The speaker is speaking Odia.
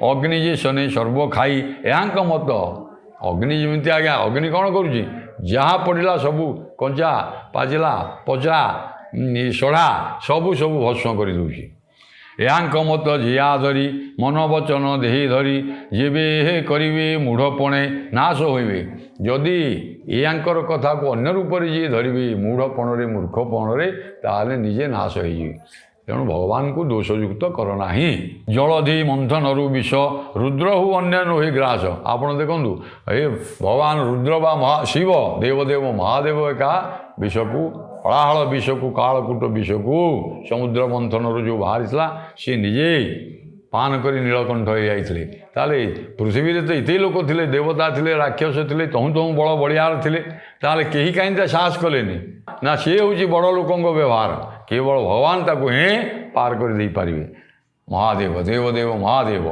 ଅଗ୍ନି ଯେ ଶନେ ସର୍ବ ଖାଇ ଏହାଙ୍କ ମତ। ଅଗ୍ନି ଯେମିତି ଆଜ୍ଞା ଅଗ୍ନି କ'ଣ କରୁଛି ଯାହା ପଡ଼ିଲା ସବୁ କଞ୍ଚା ପାଚିଲା ପଚା ସଢ଼ା ସବୁ ଭସ୍ମ କରିଦେଉଛି। ଏହାଙ୍କ ମତ ଜିଆ ଧରି ମନ ବଚନ ଦେହି ଧରି ଯେବେ କରିବେ ମୂଢ଼ପଣେ ନାଶ ହୋଇବେ। ଯଦି ଏହାଙ୍କର କଥାକୁ ଅନ୍ୟ ରୂପରେ ଯିଏ ଧରିବେ ମୂଢ଼ପଣରେ ମୂର୍ଖପଣରେ ତାହେଲେ ନିଜେ ନାଶ ହେଇଯିବେ। ତେଣୁ ଭଗବାନଙ୍କୁ ଦୋଷଯୁକ୍ତ କର ନାହିଁ। ଜଳଧି ମନ୍ଥନରୁ ବିଷ ରୁଦ୍ରହୁ ଅନ୍ୟାନ୍ୟ ହୋଇ ଗ୍ରାସ। ଆପଣ ଦେଖନ୍ତୁ ଏ ଭଗବାନ ରୁଦ୍ର ବା ଶିବ ଦେବଦେବ ମହାଦେବ ଏକା ବିଷକୁ ହଳାହଳ ବିଷକୁ କାଳକୂଟ ବିଷକୁ ସମୁଦ୍ର ମନ୍ଥନରୁ ଯେଉଁ ବାହାରିଥିଲା ସେ ନିଜେ ପାନ କରି ନୀଳକଣ୍ଠ ହେଇଯାଇଥିଲେ। ତାହେଲେ ପୃଥିବୀରେ ତ ଏତେ ଲୋକ ଥିଲେ, ଦେବତା ଥିଲେ, ରାକ୍ଷସ ଥିଲେ, ତହୁଁ ବଳ ବଳିଆର ଥିଲେ, ତାହେଲେ କେହି କାହିଁକି ତା ସାହସ କଲେନି? ନା ସିଏ ହେଉଛି ବଡ଼ ଲୋକଙ୍କ ବ୍ୟବହାର, କେବଳ ଭଗବାନ ତାକୁ ହିଁ ପାର କରିଦେଇପାରିବେ। ମହାଦେବ ଦେବଦେବ ମହାଦେବ।